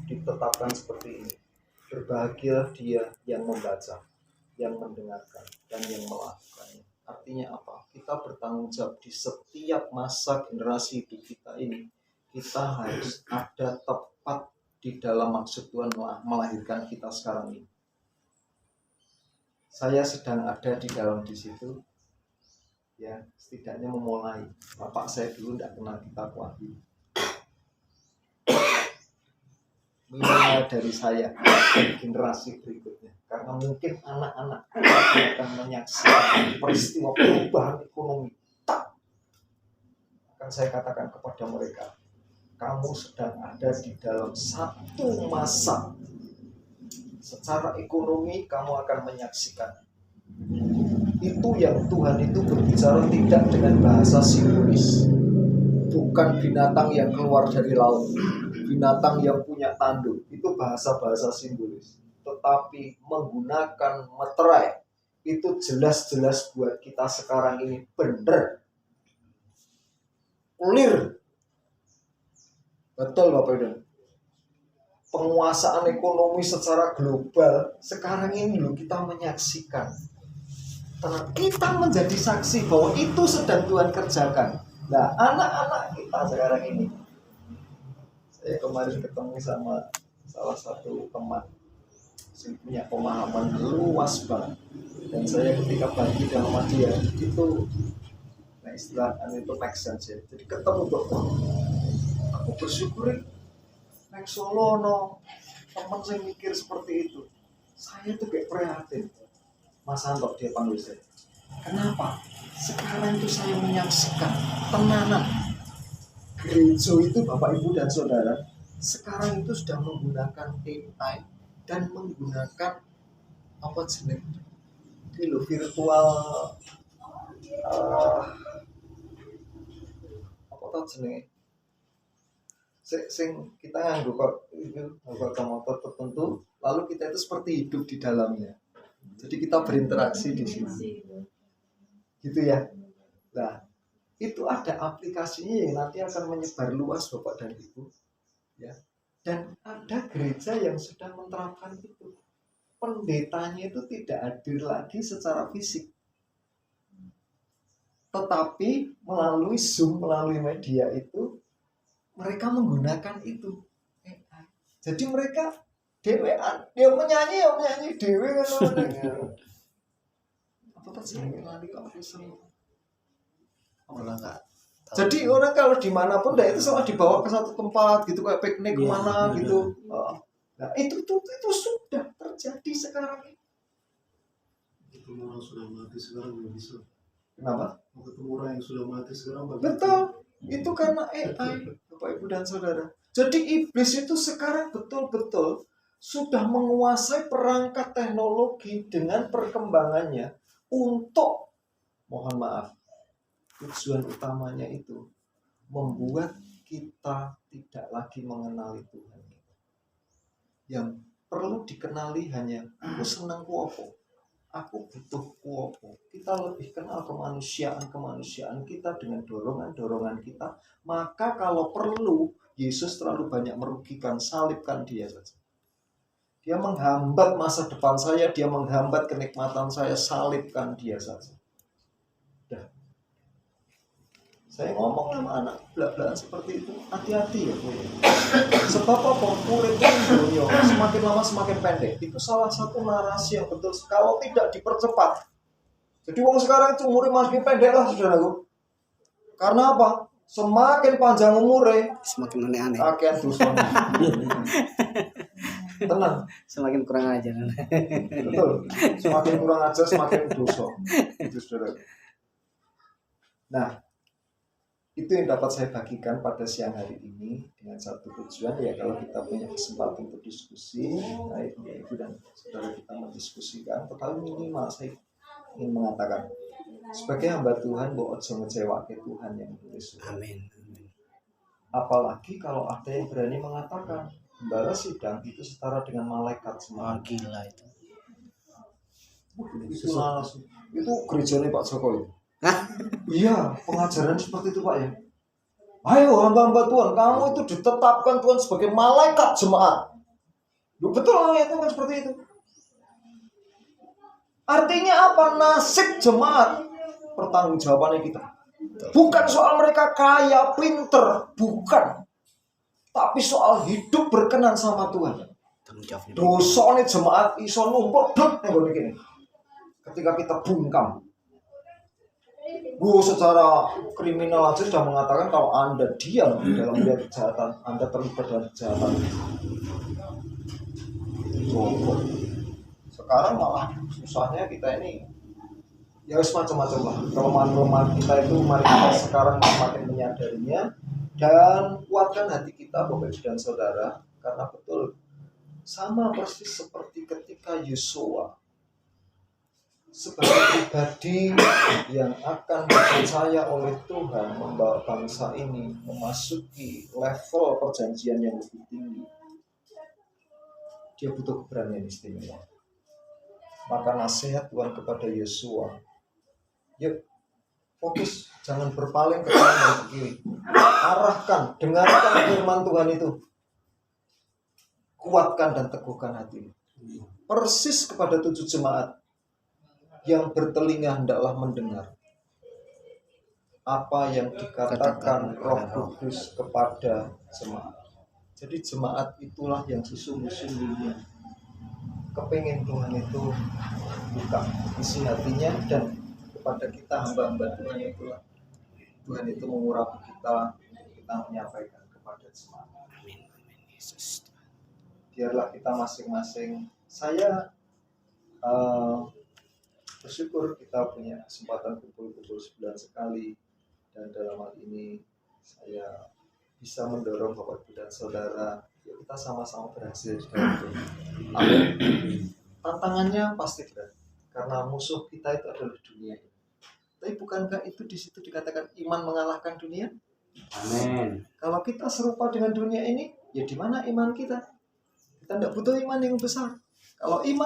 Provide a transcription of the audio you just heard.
ditetapkan seperti ini. Berbahagia dia yang membaca, yang mendengarkan, dan yang melakukannya. Artinya apa? Kita bertanggung jawab di setiap masa generasi hidup kita ini. Kita harus ada tepat di dalam maksud Tuhan melahirkan kita sekarang ini. Saya sedang ada di dalam di situ, ya, setidaknya memulai. Bapak saya dulu tidak kenal kitab Wahyu. Minimal dari saya generasi berikutnya, karena mungkin anak-anak akan menyaksikan peristiwa perubahan ekonomi. Akan saya katakan kepada mereka, kamu sedang ada di dalam satu masa. Secara ekonomi kamu akan menyaksikan. Itu yang Tuhan itu berbicara tidak dengan bahasa simbolis. Bukan binatang yang keluar dari laut, binatang yang punya tanduk, itu bahasa-bahasa simbolis. Tetapi menggunakan meterai, itu jelas-jelas buat kita sekarang ini benar. Clear. Betul Bapak Ibu. Penguasaan ekonomi secara global sekarang ini loh kita menyaksikan. Kita menjadi saksi bahwa itu sedang Tuhan kerjakan. Nah, anak-anak kita sekarang ini. Saya kemarin ketemu sama salah satu teman yang punya pemahaman luas banget. Dan saya ketika bagi dalam dia itu, nah istilah itu make sense ya. Jadi ketemu dokter. Aku bersyukur nek Solo no teman saya mikir seperti itu. Saya tuh kayak prihatin. Mas Anto dia panggil saya. Kenapa? Sekarang itu saya menyaksikan tenanan gereja itu Bapak Ibu dan Saudara sekarang itu sudah menggunakan AI dan menggunakan apa jenis virtual apa jenis sing kita nganggo motor tertentu, lalu kita itu seperti hidup di dalamnya. Jadi kita berinteraksi di sini. Gitu ya. Nah, itu ada aplikasinya yang nanti akan menyebar luas Bapak dan Ibu. Ya. Dan ada gereja yang sudah menerapkan itu. Pendetanya itu tidak hadir lagi secara fisik. Tetapi melalui Zoom, melalui media itu mereka menggunakan itu. Jadi mereka dewean, dia menyanyi dewe kan. Apa terjadi lagi kalau jadi orang kalau dimanapun, nah itu selalu dibawa ke satu tempat gitu kayak piknik kemana gitu. Nah itu sudah terjadi sekarang ini. Ketemu orang sudah mati sekarang belum bisa. Kenapa? Ketemu orang yang sudah mati sekarang belum. Betul, itu karena AI, Bapak Ibu dan Saudara. Jadi iblis itu sekarang betul-betul sudah menguasai perangkat teknologi dengan perkembangannya untuk, mohon maaf, tujuan utamanya itu membuat kita tidak lagi mengenali Tuhan. Yang perlu dikenali hanya aku senang kuopo, aku butuh kuopo. Kita lebih kenal kemanusiaan kita dengan dorongan kita. Maka kalau perlu Yesus terlalu banyak merugikan, salibkan dia saja. Dia menghambat masa depan saya, dia menghambat kenikmatan saya, salibkan dia saja. Saya ngomong sama anak belak-belakan seperti itu, hati-hati ya Bu. Sebab apa? Uripnya dunia semakin lama semakin pendek. Itu salah satu narasi yang betul. Kalau tidak dipercepat. Jadi orang sekarang itu umurnya makin pendek lah saudaraku. Karena apa? Semakin panjang umurnya, semakin aneh-aneh. Akhir dosa. Tenang. Semakin kurang ajar. Betul. Semakin kurang ajar, semakin dosa. Itu saudara. Nah, itu yang dapat saya bagikan pada siang hari ini dengan satu tujuan ya, kalau kita punya kesempatan untuk diskusi, baik Ibu dan saudara kita mendiskusikan, tetapi minimal saya ingin mengatakan sebagai hamba Tuhan bahwa ojo ngecewake Tuhan yang tulis. Amin. Apalagi kalau ada yang berani mengatakan balas sidang itu setara dengan malaikat semua. Gila itu. Itu gerejanya Pak Jokowi. Iya, pengajaran seperti itu Pak ya. Ayo hamba-hamba Tuhan, kamu itu ditetapkan Tuhan sebagai malaikat jemaat. Lu betul ayatnya kan seperti itu. Artinya apa? Nasib jemaat pertanggungjawabannya kita. Bukan soal mereka kaya, pinter, bukan. Tapi soal hidup berkenan sama Tuhan. Tanggung jawabnya. Dosanya jemaat iso numpuk blek ning ngene iki. Ketika kita bungkam. Secara kriminal aja sudah mengatakan kalau Anda diam dalam melihat kejahatan, Anda terlibat dalam kejahatan. Cukup. Sekarang malah susahnya kita ini ya semacam-macam lah. Kelemahan-kelemahan kita itu mari kita sekarang semakin menyadarinya dan kuatkan hati kita Bapak Ibu dan Saudara, karena betul sama persis seperti ketika Yosua sebagai pribadi yang akan dipercaya oleh Tuhan membawa bangsa ini memasuki level perjanjian yang lebih tinggi. Dia butuh keberanian istimewa. Maka nasihat Tuhan kepada Yosua, yuk fokus, jangan berpaling ke kanan dan ke kiri. Arahkan, dengarkan firman Tuhan itu. Kuatkan dan teguhkan hatimu. Persis kepada 7 jemaat. Yang bertelinga hendaklah mendengar apa yang dikatakan Roh Kudus kepada jemaat. Jadi jemaat itulah yang sesungguh-sungguhnya kepingin Tuhan itu buka isi hatinya, dan kepada kita hamba-hamba Tuhan itulah Tuhan itu mengurapi kita untuk kita menyampaikan kepada jemaat. Amin. Yesus. Biarlah kita masing-masing, saya bersyukur kita punya kesempatan kumpul-kumpul sebulan sekali, dan dalam hal ini saya bisa mendorong Bapak Ibu dan Saudara, ya kita sama-sama berhasil di dalam Tuhan. Amin. Tantangannya pasti berat karena musuh kita itu adalah dunia. Tapi bukankah itu di situ dikatakan iman mengalahkan dunia? Amin. Kalau kita serupa dengan dunia ini, ya di mana iman kita? Kita tidak butuh iman yang besar. Kalau iman